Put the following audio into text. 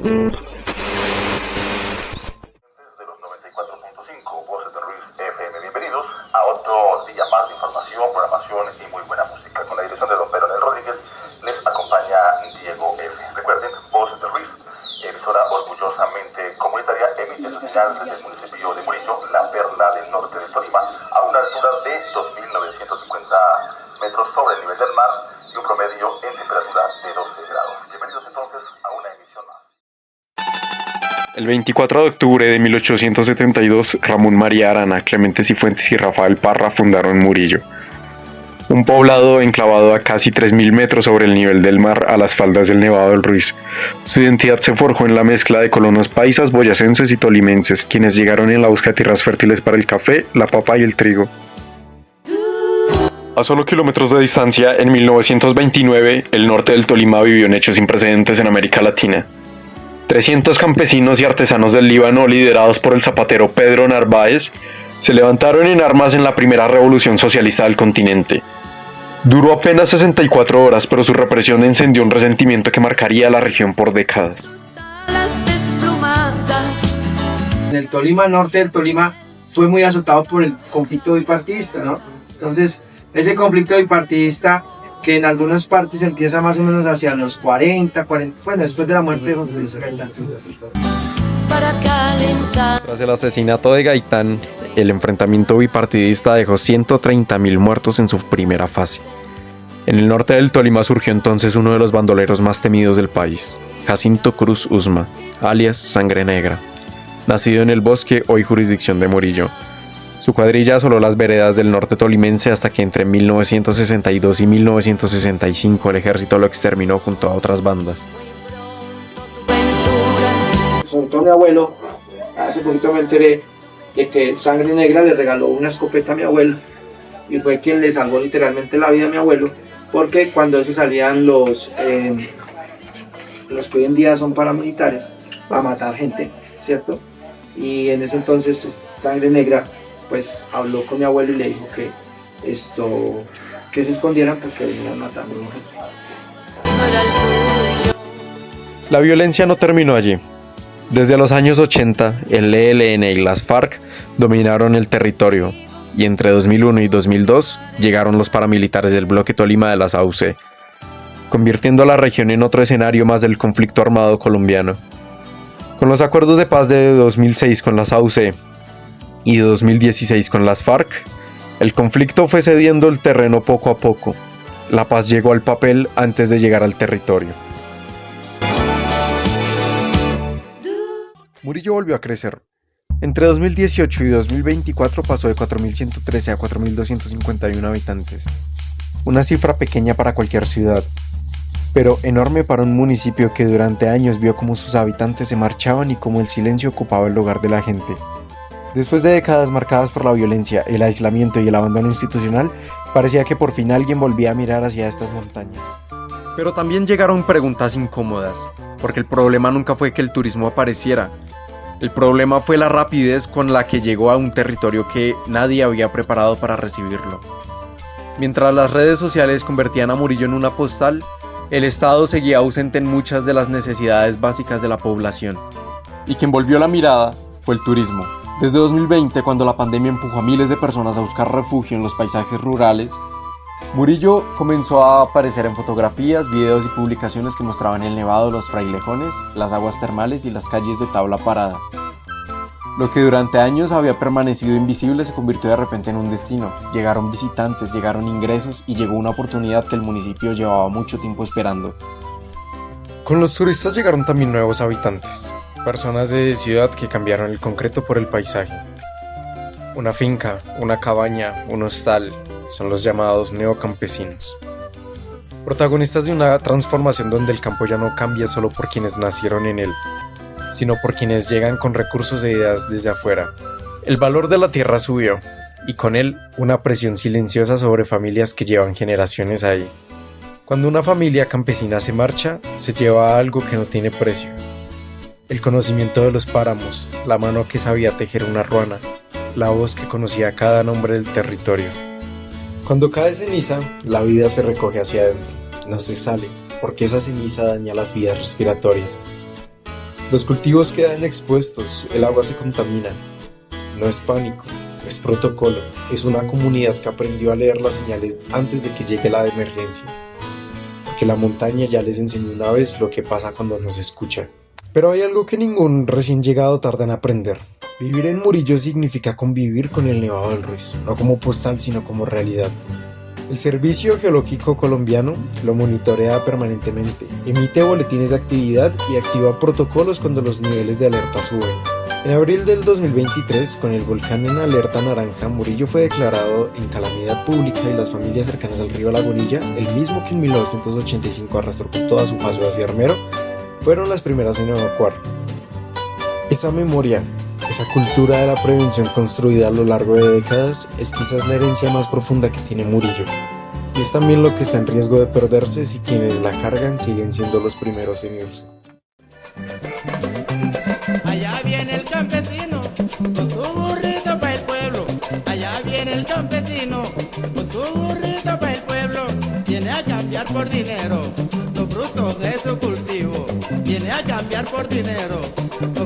De los 94.5 Voces de Ruiz FM. Bienvenidos a otro día más de información, programación y muy buena música. Con la dirección de don Leonel Rodríguez les acompaña Diego F. Recuerden, Voces de Ruiz, emisora orgullosamente comunitaria, emite su señal desde el municipio de Murillo, la perla del norte del Tolima, a una altura de 2.950 metros sobre el nivel del mar y un promedio en temperatura de 12 grados. Bienvenidos entonces a una emisión más. El 24 de octubre de 1872, Ramón María Arana, Clemente Cifuentes y Rafael Parra fundaron Murillo, un poblado enclavado a casi 3.000 metros sobre el nivel del mar a las faldas del Nevado del Ruiz. Su identidad se forjó en la mezcla de colonos paisas, boyacenses y tolimenses, quienes llegaron en la búsqueda de tierras fértiles para el café, la papa y el trigo. A solo kilómetros de distancia, en 1929, el norte del Tolima vivió en hechos sin precedentes en América Latina. 300 campesinos y artesanos del Líbano, liderados por el zapatero Pedro Narváez, se levantaron en armas en la primera revolución socialista del continente. Duró apenas 64 horas, pero su represión encendió un resentimiento que marcaría a la región por décadas. En el Tolima, norte del Tolima, fue muy azotado por el conflicto bipartidista, ¿no? Entonces, ese conflicto bipartidista, que en algunas partes empieza más o menos hacia los 40, bueno, después de la muerte de José Luis Gaitán. Tras el asesinato de Gaitán, el enfrentamiento bipartidista dejó 130.000 muertos en su primera fase. En el norte del Tolima surgió entonces uno de los bandoleros más temidos del país, Jacinto Cruz Usma, alias Sangre Negra, nacido en el Bosque, hoy jurisdicción de Murillo. Su cuadrilla asoló las veredas del norte tolimense hasta que entre 1962 y 1965 el ejército lo exterminó junto a otras bandas. Sobre todo mi abuelo, hace poquito me enteré de que Sangre Negra le regaló una escopeta a mi abuelo y fue quien le salvó literalmente la vida a mi abuelo, porque cuando eso salían los que hoy en día son paramilitares a matar gente, ¿cierto? Y en ese entonces Sangre Negra pues habló con mi abuelo y le dijo que se escondieran porque venían matando a gente. La violencia no terminó allí. Desde los años 80, el ELN y las FARC dominaron el territorio, y entre 2001 y 2002 llegaron los paramilitares del bloque Tolima de las AUC, convirtiendo a la región en otro escenario más del conflicto armado colombiano. Con los acuerdos de paz de 2006 con las AUC y de 2016 con las FARC, el conflicto fue cediendo el terreno poco a poco. La paz llegó al papel antes de llegar al territorio. Murillo volvió a crecer. Entre 2018 y 2024 pasó de 4.113 a 4.251 habitantes. Una cifra pequeña para cualquier ciudad, pero enorme para un municipio que durante años vio cómo sus habitantes se marchaban y cómo el silencio ocupaba el hogar de la gente. Después de décadas marcadas por la violencia, el aislamiento y el abandono institucional, parecía que por fin alguien volvía a mirar hacia estas montañas. Pero también llegaron preguntas incómodas, porque el problema nunca fue que el turismo apareciera. El problema fue la rapidez con la que llegó a un territorio que nadie había preparado para recibirlo. Mientras las redes sociales convertían a Murillo en una postal, el Estado seguía ausente en muchas de las necesidades básicas de la población. Y quien volvió la mirada fue el turismo. Desde 2020, cuando la pandemia empujó a miles de personas a buscar refugio en los paisajes rurales, Murillo comenzó a aparecer en fotografías, videos y publicaciones que mostraban el Nevado de los Frailejones, las aguas termales y las calles de tabla parada. Lo que durante años había permanecido invisible se convirtió de repente en un destino. Llegaron visitantes, llegaron ingresos y llegó una oportunidad que el municipio llevaba mucho tiempo esperando. Con los turistas llegaron también nuevos habitantes, personas de ciudad que cambiaron el concreto por el paisaje. Una finca, una cabaña, un hostal, son los llamados neocampesinos. Protagonistas de una transformación donde el campo ya no cambia solo por quienes nacieron en él, sino por quienes llegan con recursos e ideas desde afuera. El valor de la tierra subió, y con él una presión silenciosa sobre familias que llevan generaciones ahí. Cuando una familia campesina se marcha, se lleva algo que no tiene precio. El conocimiento de los páramos, la mano que sabía tejer una ruana, la voz que conocía cada nombre del territorio. Cuando cae ceniza, la vida se recoge hacia adentro, no se sale, porque esa ceniza daña las vías respiratorias. Los cultivos quedan expuestos, el agua se contamina. No es pánico, es protocolo, es una comunidad que aprendió a leer las señales antes de que llegue la emergencia. Porque la montaña ya les enseñó una vez lo que pasa cuando no se escucha. Pero hay algo que ningún recién llegado tarda en aprender. Vivir en Murillo significa convivir con el Nevado del Ruiz, no como postal sino como realidad. El Servicio Geológico Colombiano lo monitorea permanentemente, emite boletines de actividad y activa protocolos cuando los niveles de alerta suben. En abril del 2023, con el volcán en alerta naranja, Murillo fue declarado en calamidad pública y las familias cercanas al río Lagunilla, el mismo que en 1985 arrastró con toda su paso hacia Armero, fueron las primeras en evacuar. Esa memoria, esa cultura de la prevención construida a lo largo de décadas es quizás la herencia más profunda que tiene Murillo. Y es también lo que está en riesgo de perderse si quienes la cargan siguen siendo los primeros en irse. Allá viene el campesino con su burrito para el pueblo. Allá viene el campesino con su burrito para el pueblo. Viene a cambiar por dinero los frutos de su cultivo. Viene a cambiar por dinero los